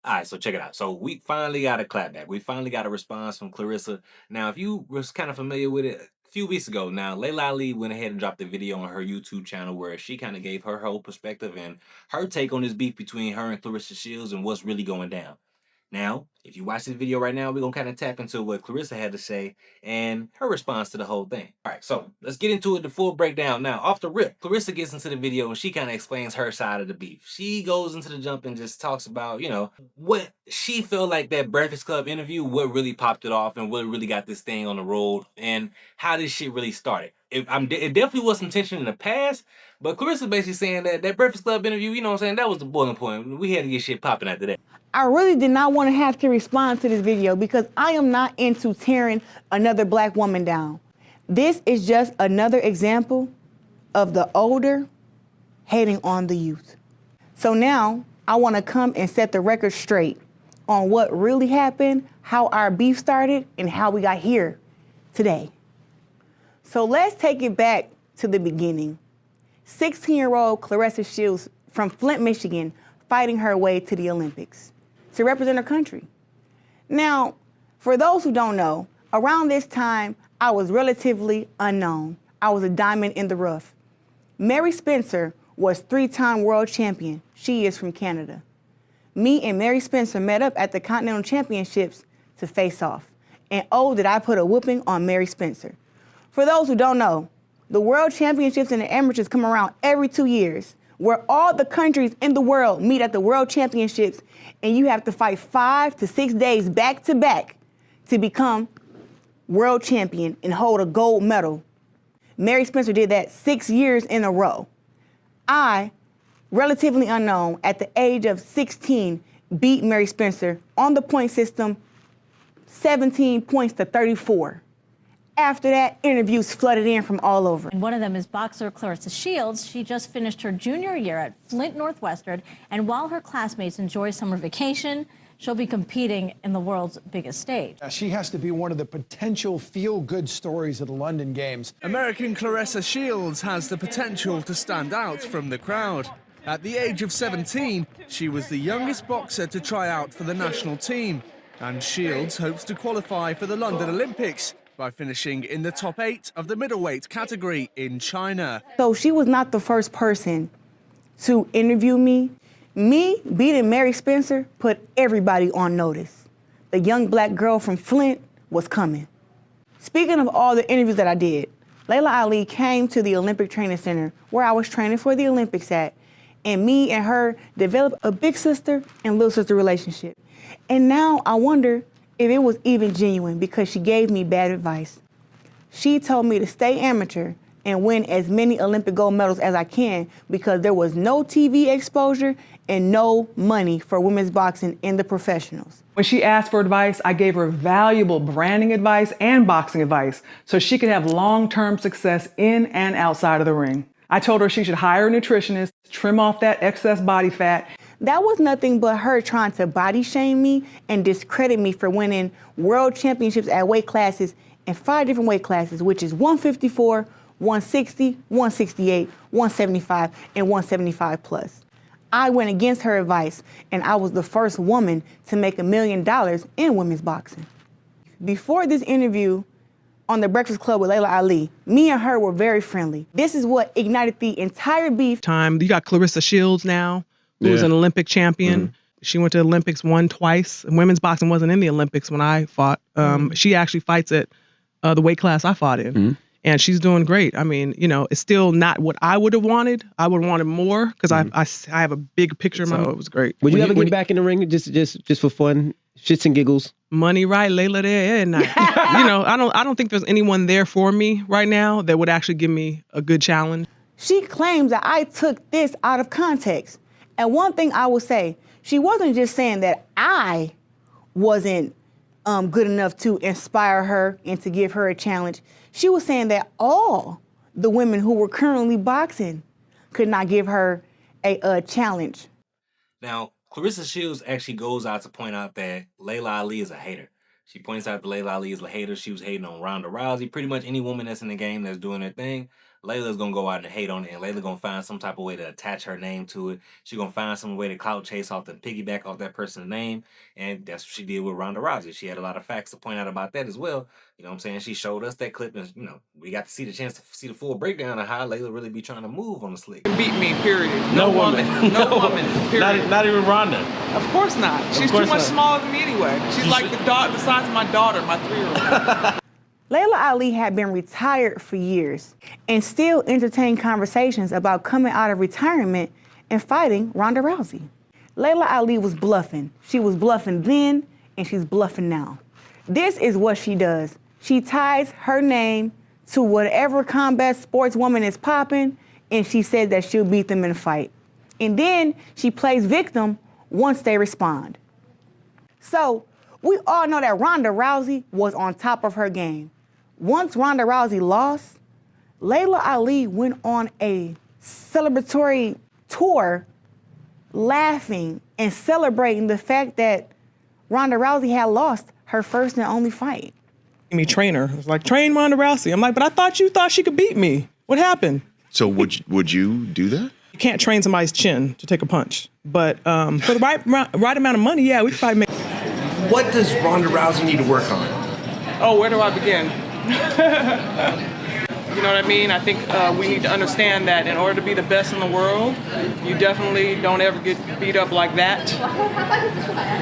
All right, so check it out. So we finally got a clapback. We finally got a response from Claressa. Now, if you was kind of familiar with it, a few weeks ago, now Laila Ali went ahead and dropped a video on her YouTube channel where she kind of gave her whole perspective and her take on this beef between her and Claressa Shields and what's really going down. Now, if you watch this video right now, we're gonna kind of tap into what Claressa had to say and her response to the whole thing. All right, so let's get into it, the full breakdown. Now, off the rip, Claressa gets into the video and she kind of explains her side of the beef. She goes into the jump and just talks about, what she felt like that Breakfast Club interview, what really popped it off and what really got this thing on the road and how this shit really started. It definitely was some tension in the past, but Claressa basically saying that that Breakfast Club interview, you know what I'm saying, that was the boiling point. We had to get shit popping after that. I really did not want to have to respond to this video because I am not into tearing another black woman down. This is just another example of the older hating on the youth. So now I want to come and set the record straight on what really happened, how our beef started, and how we got here today. So let's take it back to the beginning. 16-year-old Claressa Shields from Flint, Michigan, fighting her way to the Olympics to represent her country. Now, for those who don't know, around this time, I was relatively unknown. I was a diamond in the rough. Mary Spencer was 3-time world champion. She is from Canada. Me and Mary Spencer met up at the Continental Championships to face off. And oh, did I put a whooping on Mary Spencer. For those who don't know, the World Championships and the amateurs come around every 2 years, where all the countries in the world meet at the World Championships, and you have to fight 5 to 6 days back to back to become world champion and hold a gold medal. Mary Spencer did that 6 years in a row. I, relatively unknown, at the age of 16, beat Mary Spencer on the point system, 17 points to 34. After that, interviews flooded in from all over. And one of them is boxer Claressa Shields. She just finished her junior year at Flint Northwestern, and while her classmates enjoy summer vacation, she'll be competing in the world's biggest stage. She has to be one of the potential feel-good stories of the London Games. American Claressa Shields has the potential to stand out from the crowd. At the age of 17, she was the youngest boxer to try out for the national team, and Shields hopes to qualify for the London Olympics by finishing in the top 8 of the middleweight category in China. So she was not the first person to interview me. Me beating Mary Spencer put everybody on notice. The young black girl from Flint was coming. Speaking of all the interviews that I did, Laila Ali came to the Olympic Training Center where I was training for the Olympics at, and me and her developed a big sister and little sister relationship. And now I wonder if it was even genuine because she gave me bad advice. She told me to stay amateur and win as many Olympic gold medals as I can because there was no TV exposure and no money for women's boxing in the professionals. When she asked for advice, I gave her valuable branding advice and boxing advice so she could have long-term success in and outside of the ring. I told her she should hire a nutritionist, trim off that excess body fat. That was nothing but her trying to body shame me and discredit me for winning world championships at weight classes in 5 different weight classes, which is 154, 160, 168, 175, and 175 plus. I went against her advice, and I was the first woman to make $1 million in women's boxing. Before this interview on The Breakfast Club with Laila Ali, me and her were very friendly. This is what ignited the entire beef. You got Claressa Shields now, who's an Olympic champion. She went to the Olympics, won twice. Women's boxing wasn't in the Olympics when I fought. She actually fights at the weight class I fought in. And she's doing great. I mean, it's still not what I would have wanted. I would have wanted more because I have a big picture in my head. It was great. Would you ever get back in the ring just for fun, shits and giggles? Money right, Laila there and night. I don't think there's anyone there for me right now that would actually give me a good challenge. She claims that I took this out of context. And one thing I will say, she wasn't just saying that I wasn't good enough to inspire her and to give her a challenge. She was saying that all the women who were currently boxing could not give her a challenge. Now, Claressa Shields actually goes out to point out that Laila Ali is a hater. She points out that Laila Ali is a hater. She was hating on Ronda Rousey, pretty much any woman that's in the game that's doing their thing. Layla's gonna go out and hate on it, and Layla gonna find some type of way to attach her name to it. She gonna find some way to clout chase off the piggyback off that person's name, and that's what she did with Ronda Rousey. She had a lot of facts to point out about that as well. You know what I'm saying? She showed us that clip, and we got to see the chance to see the full breakdown of how Layla really be trying to move on the slick. Beat me, period. No woman. No woman, period. Not even Ronda. Of course not. She's course too much not. smaller than me anyway. She's like the size of my daughter, my 3-year-old. Laila Ali had been retired for years and still entertained conversations about coming out of retirement and fighting Ronda Rousey. Laila Ali was bluffing. She was bluffing then, and she's bluffing now. This is what she does. She ties her name to whatever combat sports woman is popping, and she says that she'll beat them in a fight. And then she plays victim once they respond. So we all know that Ronda Rousey was on top of her game. Once Ronda Rousey lost, Laila Ali went on a celebratory tour laughing and celebrating the fact that Ronda Rousey had lost her first and only fight. Me train her. It's like, train Ronda Rousey. I'm like, but I thought you thought she could beat me. What happened? So would you do that? You can't train somebody's chin to take a punch. But for the right amount of money, yeah, we could probably make. What does Ronda Rousey need to work on? Oh, where do I begin? You know what I mean? I think we need to understand that in order to be the best in the world, you definitely don't ever get beat up like that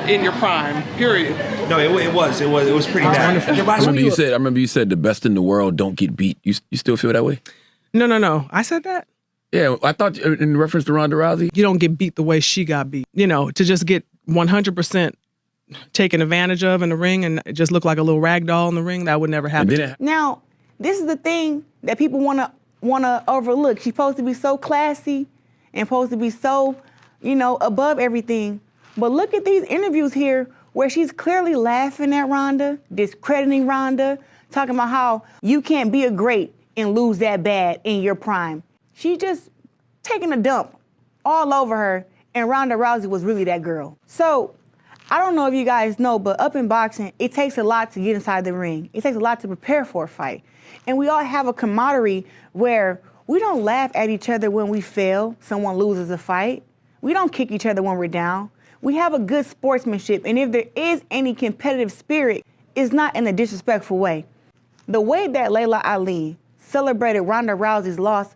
in your prime, period. No, it was pretty bad. I remember you said the best in the world don't get beat. You still feel that way? No. I said that? Yeah, I thought in reference to Ronda Rousey. You don't get beat the way she got beat. To just get 100% taken advantage of in the ring and just look like a little rag doll in the ring, that would never happen. Now, this is the thing that people wanna overlook. She's supposed to be so classy and supposed to be so, above everything. But look at these interviews here where she's clearly laughing at Ronda, discrediting Ronda, talking about how you can't be a great and lose that bad in your prime. She just taking a dump all over her, and Ronda Rousey was really that girl. So, I don't know if you guys know, but up in boxing, it takes a lot to get inside the ring. It takes a lot to prepare for a fight. And we all have a camaraderie where we don't laugh at each other when we fail, someone loses a fight. We don't kick each other when we're down. We have a good sportsmanship, and if there is any competitive spirit, it's not in a disrespectful way. The way that Laila Ali celebrated Ronda Rousey's loss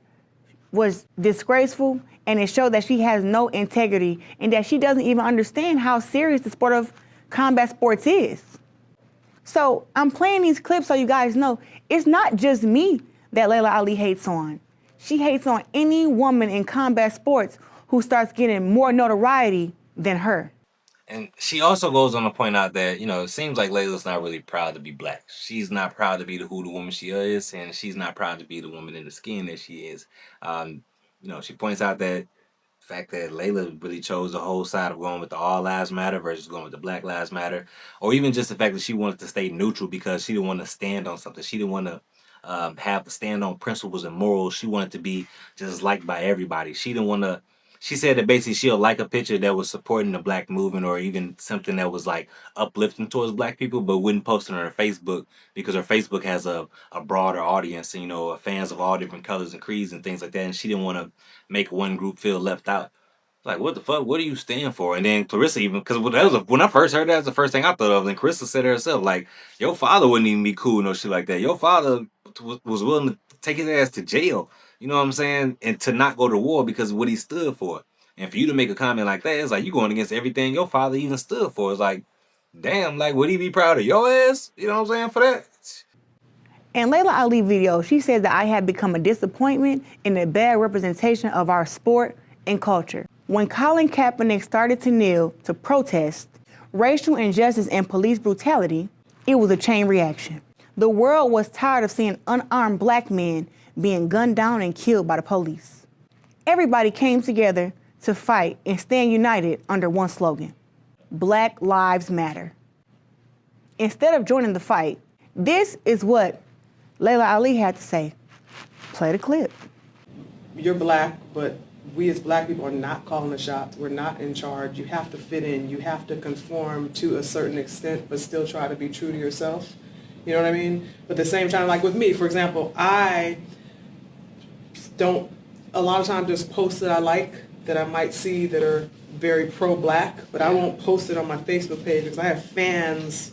was disgraceful, and it showed that she has no integrity and that she doesn't even understand how serious the sport of combat sports is. So I'm playing these clips so you guys know it's not just me that Laila Ali hates on. She hates on any woman in combat sports who starts getting more notoriety than her. And she also goes on to point out that, it seems like Layla's not really proud to be black. She's not proud to be the woman she is, and she's not proud to be the woman in the skin that she is. She points out that the fact that Layla really chose the whole side of going with the All Lives Matter versus going with the Black Lives Matter, or even just the fact that she wanted to stay neutral because she didn't want to stand on something. She didn't want to have to stand on principles and morals. She wanted to be just liked by everybody. She didn't want to. She said that basically she'll like a picture that was supporting the black movement or even something that was like uplifting towards black people, but wouldn't post it on her Facebook because her Facebook has a broader audience and, fans of all different colors and creeds and things like that. And she didn't want to make one group feel left out. Like, what the fuck? What do you stand for? And then Claressa even, because when I first heard that was the first thing I thought of. And Claressa said herself, like, your father wouldn't even be cool, no shit like that. Your father was willing to take his ass to jail. You know what I'm saying? And to not go to war because of what he stood for. And for you to make a comment like that, it's like you going against everything your father even stood for. It's like, damn, like, would he be proud of your ass? You know what I'm saying? For that? In Laila Ali video, she says that I have become a disappointment and a bad representation of our sport and culture. When Colin Kaepernick started to kneel to protest racial injustice and police brutality, it was a chain reaction. The world was tired of seeing unarmed black men being gunned down and killed by the police. Everybody came together to fight and stand united under one slogan: Black Lives Matter. Instead of joining the fight, this is what Laila Ali had to say. Play the clip. You're black, but we as black people are not calling the shots. We're not in charge. You have to fit in. You have to conform to a certain extent, but still try to be true to yourself. You know what I mean? But at the same time, like with me, for example, I don't a lot of times just posts that I like that I might see that are very pro-black, but I won't post it on my Facebook page because I have fans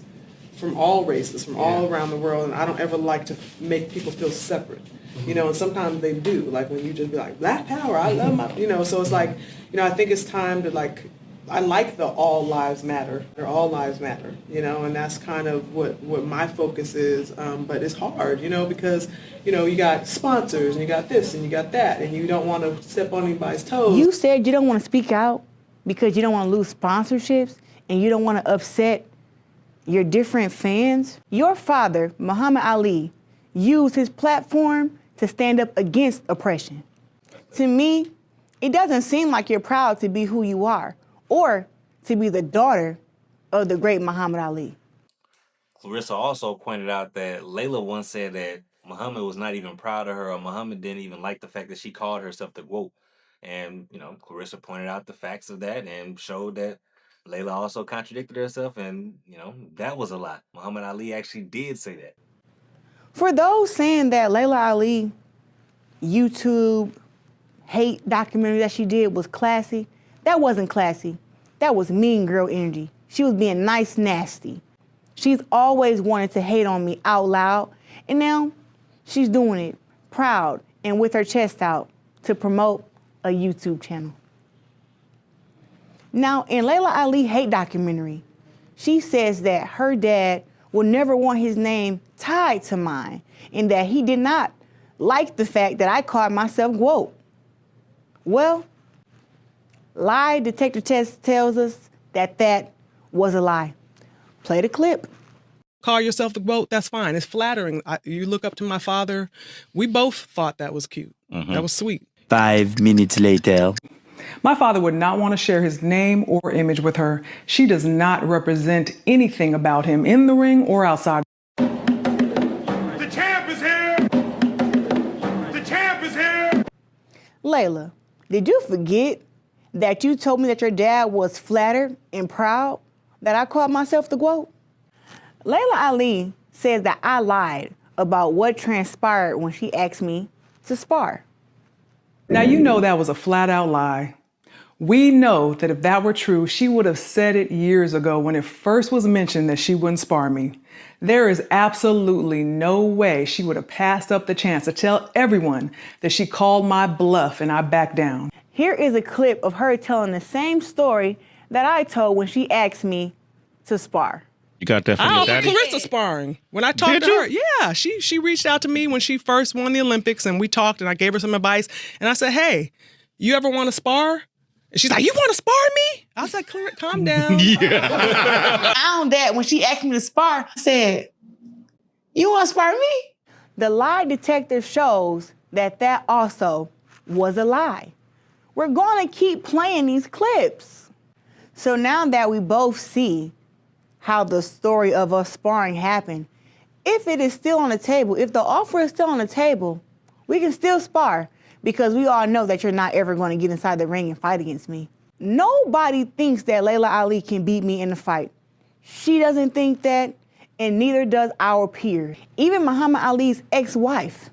from all races, from all around the world, and I don't ever like to make people feel separate. You know, and sometimes they do, like when you just be like, Black Power, I love my, you know, so it's like, you know, I think it's time to like, I like the all lives matter, or all lives matter, you know, and that's kind of what my focus is, but it's hard, you know, because, you know, you got sponsors, and you got this, and you got that, and you don't want to step on anybody's toes. You said you don't want to speak out because you don't want to lose sponsorships, and you don't want to upset your different fans. Your father, Muhammad Ali, used his platform to stand up against oppression. To me, it doesn't seem like you're proud to be who you are or to be the daughter of the great Muhammad Ali. Claressa also pointed out that Laila once said that Muhammad was not even proud of her, or Muhammad didn't even like the fact that she called herself the GOAT. And, you know, Claressa pointed out the facts of that and showed that Laila also contradicted herself, and, you know, that was a lie. Muhammad Ali actually did say that. For those saying that Laila Ali YouTube hate documentary that she did was classy, that wasn't classy. That was mean girl energy. She was being nice, nasty. She's always wanted to hate on me out loud, and now she's doing it proud and with her chest out to promote a YouTube channel. Now, in Laila Ali hate documentary, she says that her dad will never want his name tied to mine, and that he did not like the fact that I called myself GWOAT. Well, lie detector test tells us that that was a lie. Play the clip. Call yourself the GOAT, that's fine. It's flattering. You look up to my father. We both thought that was cute. That was sweet. 5 minutes later. My father would not want to share his name or image with her. She does not represent anything about him in the ring or outside. The champ is here! The champ is here! Laila, did you forget that you told me that your dad was flattered and proud that I called myself the GWOAT? Laila Ali says that I lied about what transpired when she asked me to spar. Now, you know that was a flat out lie. We know that if that were true, she would have said it years ago when it first was mentioned that she wouldn't spar me. There is absolutely no way she would have passed up the chance to tell everyone that she called my bluff and I backed down. Here is a clip of her telling the same story that I told when she asked me to spar. You got that from I your offered daddy? Claressa sparring. When I talked Did to you? her, yeah, she reached out to me when she first won the Olympics, and we talked, and I gave her some advice. And I said, hey, you ever want to spar? And she's like, you want to spar me? I was like, calm down. I found that when she asked me to spar, I said, you want to spar me? The lie detector shows that that also was a lie. We're going to keep playing these clips. So now that we both see how the story of us sparring happened, if it is still on the table, if the offer is still on the table, we can still spar, because we all know that you're not ever going to get inside the ring and fight against me. Nobody thinks that Laila Ali can beat me in a fight. She doesn't think that, and neither does our peers. Even Muhammad Ali's ex-wife,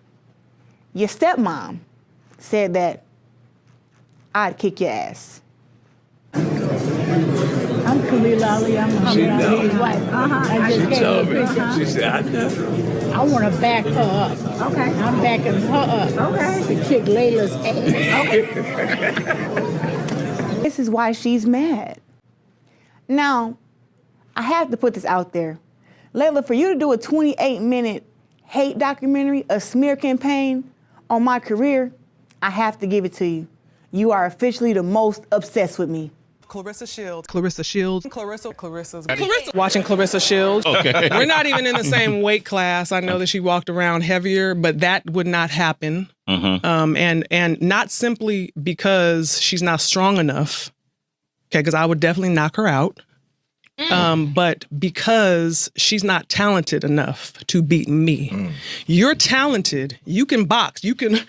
your stepmom, said that I'd kick your ass. I'm Khalil Ali. I'm Muhammad Ali's wife. I just told me. She said, I know. I want to back her up. Okay. I'm backing her up. Okay. To kick Layla's ass. Okay. This is why she's mad. Now, I have to put this out there. Laila, for you to do a 28-minute hate documentary, a smear campaign on my career, I have to give it to you. You are officially the most obsessed with me. Claressa Shields. Watching Claressa Shields. Okay. We're not even in the same weight class. I know that she walked around heavier, but that would not happen. And not simply because she's not strong enough, okay, because I would definitely knock her out, but because she's not talented enough to beat me. You're talented. You can box. You can.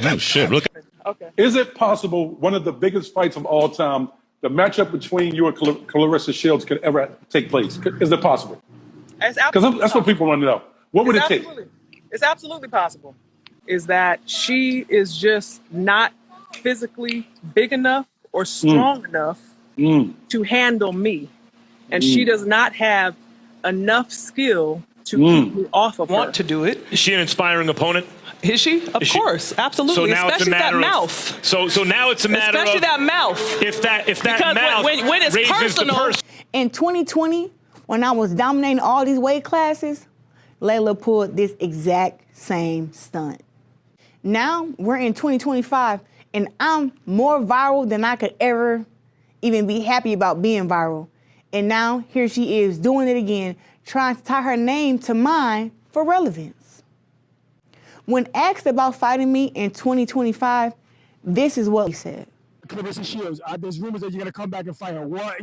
Oh, shit. Look. Okay. Is it possible one of the biggest fights of all time, the matchup between you and Claressa Shields, could ever take place? Is it possible? Because that's what people want to know. What would it take? It's absolutely possible. is that she is just not physically big enough or Mm, strong enough mm, to handle me. And she mm, does not have enough skill to keep mm. me off of Want her. to do it. Is she an inspiring opponent? Is she? Of course, absolutely. So now Especially it's a matter that of, mouth. So now it's a matter Especially of that mouth. if that Because mouth when it's raises personal, the person. In 2020, when I was dominating all these weight classes, Laila pulled this exact same stunt. Now we're in 2025, and I'm more viral than I could ever even be happy about being viral. And now here she is doing it again, trying to tie her name to mine for relevance. When asked about fighting me in 2025, this is what he said. Claressa Shields, there's rumors that you're gonna come back and fight her. What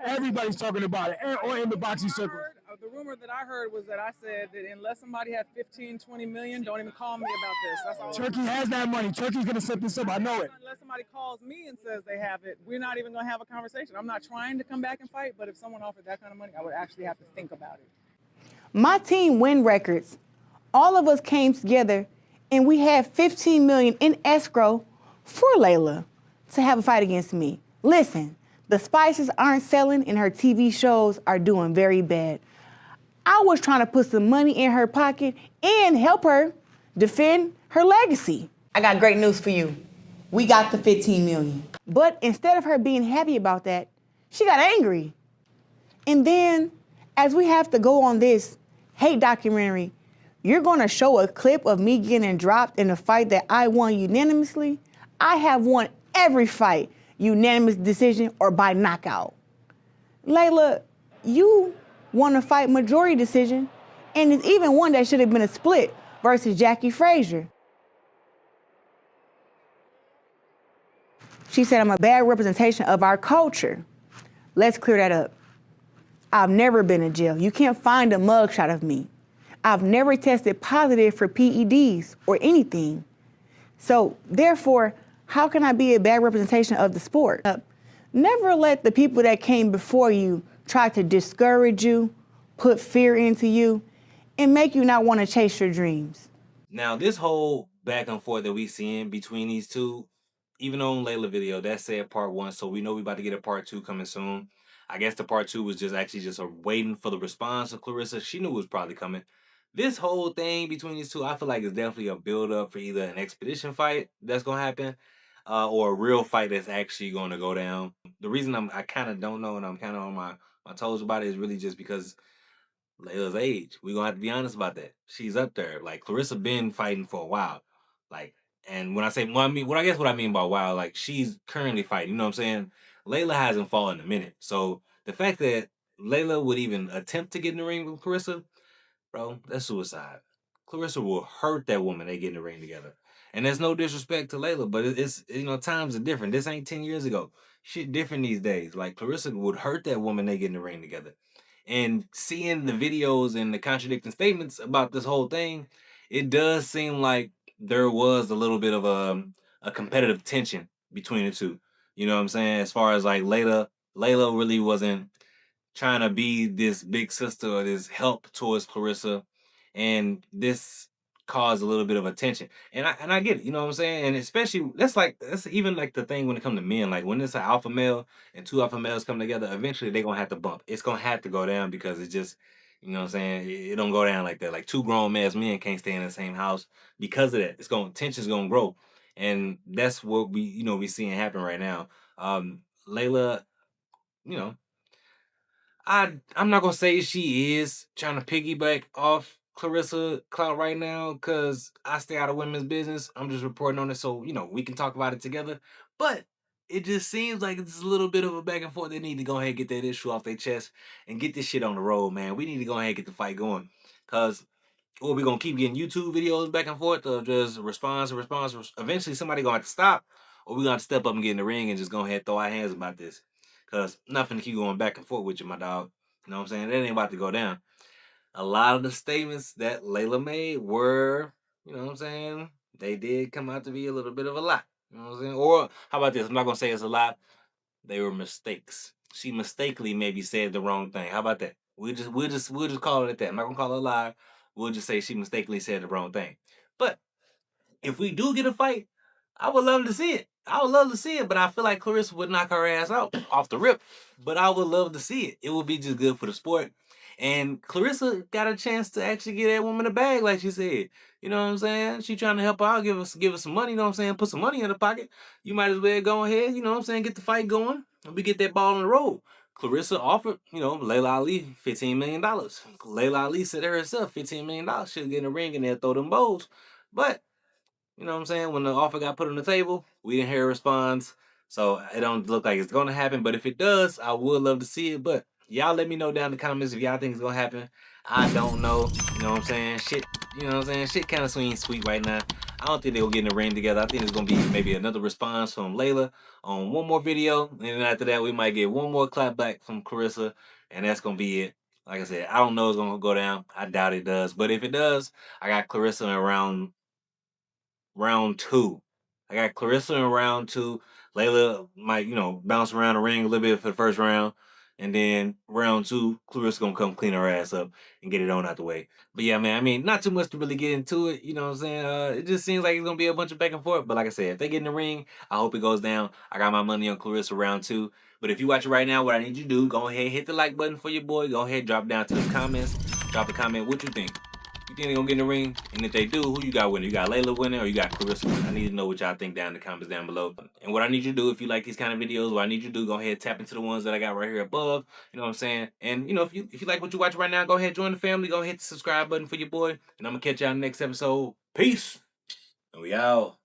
everybody's talking about it, or in the boxing circle. The rumor that I heard was that I said that unless somebody had 15, 20 million, don't even call me about this. That's all. Turkey has that money. Turkey's gonna set this up. I know it. Unless somebody calls me and says they have it, we're not even gonna have a conversation. I'm not trying to come back and fight, but if someone offered that kind of money, I would actually have to think about it. My team win records. All of us came together and we had 15 million in escrow for Laila to have a fight against me. Listen, the spices aren't selling and her TV shows are doing very bad. I was trying to put some money in her pocket and help her defend her legacy. I got great news for you. We got the 15 million. But instead of her being happy about that, she got angry. And then, as we have to go on this hate documentary, you're gonna show a clip of me getting dropped in a fight that I won unanimously? I have won every fight, unanimous decision or by knockout. Laila, you won a fight majority decision, and it's even one that should have been a split versus Jackie Frazier. She said I'm a bad representation of our culture. Let's clear that up. I've never been in jail. You can't find a mugshot of me. I've never tested positive for PEDs or anything. So therefore, how can I be a bad representation of the sport? Never let the people that came before you try to discourage you, put fear into you, and make you not want to chase your dreams. Now, this whole back and forth that we seeing between these two, even on Layla video, that said part 1, so we know we about to get a part 2 coming soon. I guess the part 2 was just actually just waiting for the response of Claressa. She knew it was probably coming. This whole thing between these two, I feel like it's definitely a build-up for either an expedition fight that's going to happen or a real fight that's actually going to go down. The reason I kind of don't know and I'm kind of on my toes about it is really just because Layla's age. We're gonna have to be honest about that. She's up there. Like Claressa been fighting for a while. Like, and when I say well, I mean what I mean by a while, like she's currently fighting, you know what I'm saying? Layla hasn't fought in a minute. So the fact that Layla would even attempt to get in the ring with Claressa, bro, that's suicide. Claressa will hurt that woman they get in the ring together. And there's no disrespect to Layla, but it's times are different. This ain't 10 years ago. Shit different these days. Like Claressa would hurt that woman they get in the ring together. And seeing the videos and the contradicting statements about this whole thing, it does seem like there was a little bit of a competitive tension between the two. You know what I'm saying? As far as like Layla really wasn't trying to be this big sister or this help towards Claressa, and this caused a little bit of attention. And I get it, you know what I'm saying? And especially that's even like the thing when it comes to men. Like when it's an alpha male and two alpha males come together, eventually they're gonna have to bump. It's gonna have to go down because it's just, you know what I'm saying? It don't go down like that. Like two grown ass men can't stay in the same house because of that. Tension's gonna grow. And that's what we seeing happen right now. Layla, you know, I'm not gonna say she is trying to piggyback off Claressa clout right now because I stay out of women's business. I'm just reporting on it so we can talk about it together. But it just seems like it's a little bit of a back and forth. They need to go ahead and get that issue off their chest and get this shit on the road, man. We need to go ahead and get the fight going. Cause or we gonna keep getting YouTube videos back and forth of just response. Eventually somebody gonna have to stop, or we gonna have to step up and get in the ring and just go ahead and throw our hands about this. Cause nothing to keep going back and forth with you, my dog. You know what I'm saying? That ain't about to go down. A lot of the statements that Layla made were, you know what I'm saying? They did come out to be a little bit of a lie. You know what I'm saying? Or how about this? I'm not gonna say it's a lie. They were mistakes. She mistakenly maybe said the wrong thing. How about that? We'll just call it at that. I'm not gonna call it a lie. We'll just say she mistakenly said the wrong thing. But if we do get a fight, I would love to see it. I would love to see it, but I feel like Claressa would knock her ass out off the rip. But I would love to see it. It would be just good for the sport. And Claressa got a chance to actually get that woman a bag, like she said. You know what I'm saying? She trying to help her out, give us some money, you know what I'm saying? Put some money in the pocket. You might as well go ahead, you know what I'm saying, get the fight going, and we get that ball on the road. Claressa offered, Laila Ali $15 million. Laila Ali said herself, $15 million. She'll get in the ring and they'll throw them bowls. But you know what I'm saying? When the offer got put on the table, we didn't hear a response. So it don't look like it's gonna happen. But if it does, I would love to see it. But y'all let me know down in the comments if y'all think it's gonna happen. I don't know. You know what I'm saying? Shit, you know what I'm saying? Shit kinda sweet right now. I don't think they'll get in the ring together. I think it's gonna be maybe another response from Laila on one more video. And then after that, we might get one more clap back from Claressa. And that's gonna be it. Like I said, I don't know it's gonna go down. I doubt it does. But if it does, I got Claressa around round 2. I got Claressa in round 2. Laila might, bounce around the ring a little bit for the first round. And then round 2, Claressa gonna come clean her ass up and get it on out the way. But yeah, man, I mean, not too much to really get into it. You know what I'm saying? It just seems like it's gonna be a bunch of back and forth. But like I said, if they get in the ring, I hope it goes down. I got my money on Claressa round 2. But if you watch it right now, what I need you to do, go ahead, hit the like button for your boy. Go ahead, drop down to the comments. Drop a comment what you think. You think they're gonna get in the ring? And if they do, who you got winning? You got Laila winning or you got Claressa winning? I need to know what y'all think down in the comments down below. And what I need you to do, if you like these kind of videos, what I need you to do, go ahead, tap into the ones that I got right here above. You know what I'm saying? And if you like what you watch right now, go ahead, join the family. Go ahead, hit the subscribe button for your boy. And I'm gonna catch y'all in the next episode. Peace. And we out.